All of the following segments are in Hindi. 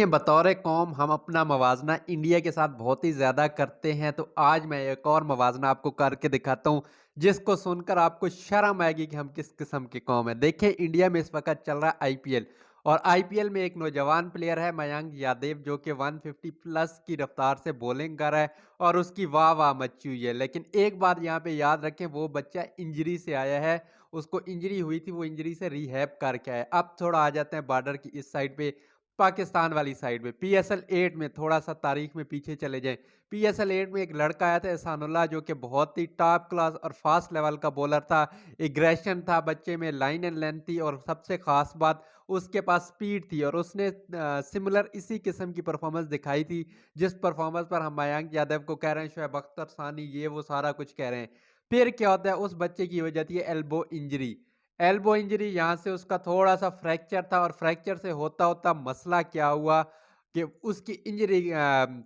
देखें बतौर कौम हम अपना मवाजना इंडिया के साथ बहुत ही ज़्यादा करते हैं, तो आज मैं एक और मवाजना आपको करके दिखाता हूँ, जिसको सुनकर आपको शर्म आएगी कि हम किस किस्म की कौम है। देखिए इंडिया में इस वक़्त चल रहा है आईपीएल और आईपीएल में एक नौजवान प्लेयर है मयंक यादव जो कि 150 प्लस की रफ्तार से बॉलिंग कर रहा है और उसकी वाह-वाह मची हुई है। लेकिन एक बात यहाँ पे याद रखें, वो बच्चा इंजरी से आया है, उसको इंजरी हुई थी, वो इंजरी से रिहैब करके आया है। अब थोड़ा आ जाते हैं बॉर्डर की इस साइड पे, पाकिस्तान वाली साइड में पीएसएल 8 में थोड़ा-सा तारीख में पीछे चले जाएँ। पीएसएल 8 में एक लड़का आया था एहसानुल्लाह, जो कि बहुत ही टॉप क्लास और फ़ास्ट लेवल का बॉलर था। एग्रेशन था बच्चे में, लाइन एंड लेंथ थी और सबसे ख़ास बात उसके पास स्पीड थी और उसने सिमिलर इसी किस्म की परफ़ॉर्मेंस दिखाई थी, जिस परफ़ॉर्मेंस पर हम मयंक यादव को कह रहे हैं, शोएब अख्तर, सानी, ये वो सारा कुछ कह रहे हैं। फिर क्या होता है, उस बच्चे की हो जाती है एल्बो इंजरी। यहाँ से उसका थोड़ा-सा फ्रैक्चर था और फ्रैक्चर से होता-होता मसला क्या हुआ कि उसकी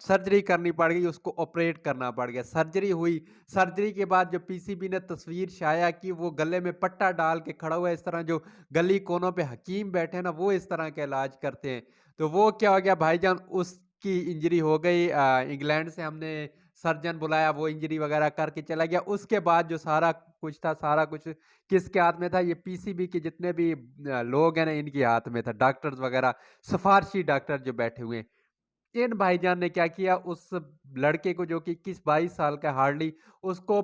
सर्जरी करनी पड़ गई, उसको ऑपरेट करना पड़ गया। सर्जरी हुई, सर्जरी के बाद जो पीसीबी ने तस्वीर शाया की, वो गले में पट्टा डाल के खड़ा हुआ है, इस तरह जो गली कोनों पे हकीम बैठे हैं ना, वो इस तरह का इलाज करते हैं। तो वो क्या हो गया भाईजान, उसकी इंजरी हो गई, इंग्लैंड से हमने सर्जन बुलाया, वो इंजरी वगैरह करके चला गया। उसके बाद जो सारा कुछ था, सारा कुछ किसके हाथ में था? ये पीसीबी के जितने भी लोग हैं ना, इनके हाथ में था, डॉक्टर्स वगैरह, सिफारशी डॉक्टर जो बैठे हुए हैं। इन भाईजान ने क्या किया, उस लड़के को जो कि 21-22 साल का हार्डली, उसको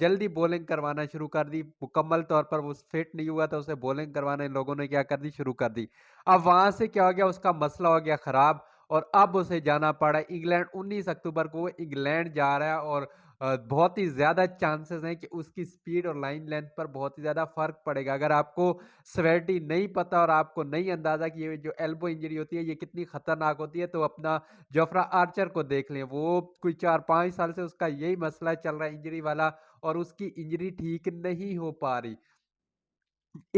जल्दी बॉलिंग करवाना शुरू कर दी। मुकम्मल तौर पर वो फिट नहीं हुआ था, उसे बॉलिंग करवाना इन लोगों ने क्या कर दी, शुरू कर दी। अब वहाँ से क्या हो गया, उसका मसला हो गया खराब और अब उसे जाना पड़ा इंग्लैंड। 19 अक्टूबर को वो इंग्लैंड जा रहा है और बहुत ही ज़्यादा चांसेस हैं कि उसकी स्पीड और लाइन लेंथ पर बहुत ही ज़्यादा फ़र्क पड़ेगा। अगर आपको सेवेरिटी नहीं पता और आपको नहीं अंदाज़ा कि ये जो एल्बो इंजरी होती है, ये कितनी खतरनाक होती है, तो अपना जोफ्रा आर्चर को देख लें। वो कोई 4-5 साल से उसका यही मसला चल रहा है इंजरी वाला और उसकी इंजरी ठीक नहीं हो पा रही।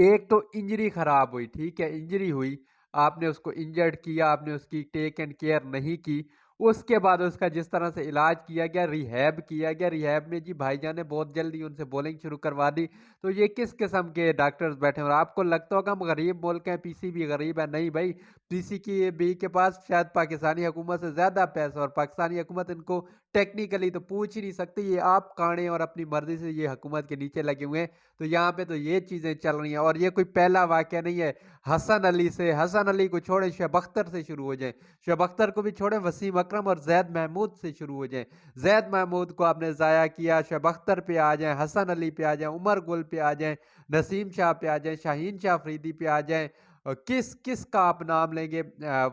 एक तो इंजरी खराब हुई, ठीक है, इंजरी हुई, आपने उसको इंजर्ड किया, आपने उसकी टेक एंड केयर नहीं की, उसके बाद उसका जिस तरह से इलाज किया गया, रिहैब किया गया, रिहैब में जी भाईजान ने बहुत जल्दी उनसे बॉलिंग शुरू करवा दी। तो ये किस किस्म के डॉक्टर्स बैठे हैं? और आपको लगता होगा हम गरीब बोल के हैं, पीसीबी गरीब है, नहीं भाई, पीसीबी के पास शायद पाकिस्तानी हुकूमत से ज़्यादा पैसा और पाकिस्तानी हुकूमत इनको टेक्निकली तो पूछ ही नहीं सकती, ये आप कांडे और अपनी मर्जी से ये हुकूमत के नीचे लगे हुए हैं। तो यहाँ पे तो ये चीज़ें चल रही हैं और ये कोई पहला वाक़या नहीं है। हसन अली को छोड़े, शोएब अख्तर से शुरू हो जाएँ। शोएब अख्तर को भी छोड़े, वसीम अकरम और ज़ैद महमूद से शुरू हो जाएँ। ज़ैद महमूद को आपने ज़ाया किया, शोएब अख्तर पे आ जाएँ, हसन अली पे आ जाएँ, उमर गुल पे आ जाएँ, नसीम शाह पे आ जाएँ, शाहीन शाह अफरीदी पे आ जाएँ। किस का आप नाम लेंगे,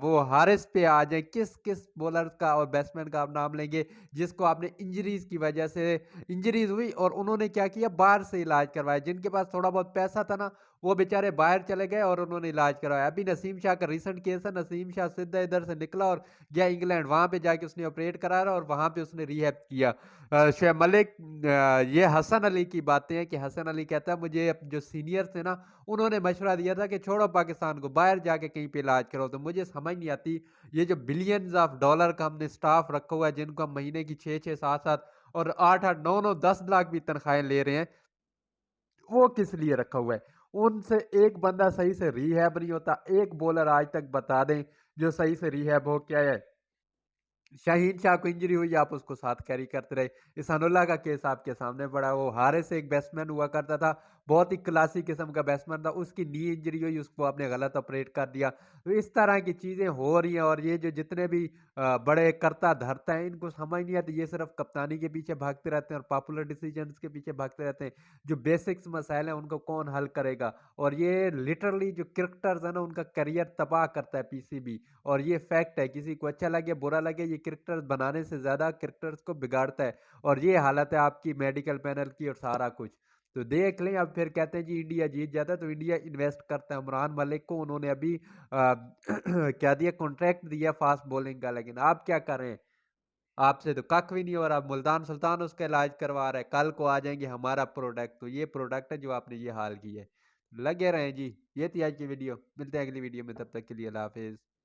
वो हारिस पे आ जाएँ, किस बॉलर का और बैट्समैन का आप नाम लेंगे जिसको आपने इंजरीज़ की वजह से इंजरीज़ हुई और उन्होंने क्या किया, बाहर से इलाज करवाया। जिनके पास थोड़ा बहुत पैसा था ना, वो बेचारे बाहर चले गए और उन्होंने इलाज करवाया। अभी नसीम शाह का रीसेंट केस है, नसीम शाह सीधा इधर से निकला और गया इंग्लैंड, वहाँ पे जाके उसने ऑपरेट कराया और वहाँ पे उसने रिहैब किया। शोएब मलिक, ये हसन अली की बातें हैं कि हसन अली कहता है मुझे जो सीनियर थे ना, उन्होंने मशवरा दिया था कि छोड़ो पाकिस्तान को, बाहर जाके कहीं पे इलाज करो। तो मुझे समझ नहीं आती, ये जो बिलियंस ऑफ डॉलर का हमने स्टाफ रखा हुआ है, जिनको हम महीने की 6-6, 7-7 और 8-8, 9-9, 10 लाख भी तनख्वाहें ले रहे हैं, वो किस लिए रखा हुआ है? उनसे एक बंदा सही से रिहैब नहीं होता। एक बॉलर आज तक बता दें जो सही से रिहैब हो के आया है। शाहीन शाह को इंजरी हुई, आप उसको साथ कैरी करते रहे। इहसानुल्लाह का केस आपके सामने पड़ा, वो हारिस एक बैट्समैन हुआ करता था, बहुत ही क्लासी किस्म का बैट्समैन था, उसकी नी इंजरी हुई, उसको आपने गलत ऑपरेट कर दिया। तो इस तरह की चीज़ें हो रही हैं और ये जो जितने भी बड़े कर्ता धर्ता हैं, इनको समझ नहीं आती, ये सिर्फ कप्तानी के पीछे भागते रहते हैं और पॉपुलर डिसीजंस के पीछे भागते रहते हैं। जो बेसिक्स मसाइल हैं उनको कौन हल करेगा? और ये लिटरली जो क्रिकेटर्स हैं ना, उनका करियर तबाह करता है पीसीबी। और ये फैक्ट है, किसी को अच्छा लगे बुरा लगे, ये क्रिकेटर्स बनाने से ज़्यादा क्रिकेटर्स को बिगाड़ता है और ये हालत है आपकी मेडिकल पैनल की और सारा कुछ। तो देख लें, अब फिर कहते हैं जी इंडिया जीत जाता है, तो इंडिया इन्वेस्ट करता है उमरान मलिक को, उन्होंने अभी क्या दिया, कॉन्ट्रैक्ट दिया फास्ट बॉलिंग का, लेकिन आप क्या करें, आपसे तो कख भी नहीं हो रहा। मुल्तान सुल्तान उसका इलाज करवा रहा है, कल को आ जाएंगे हमारा प्रोडक्ट, तो ये प्रोडक्ट है जो आपने ये हाल की है। लगे रहें जी। ये थी आज की वीडियो, मिलते हैं अगली वीडियो में, तब तक के लिए अल्लाह हाफिज़।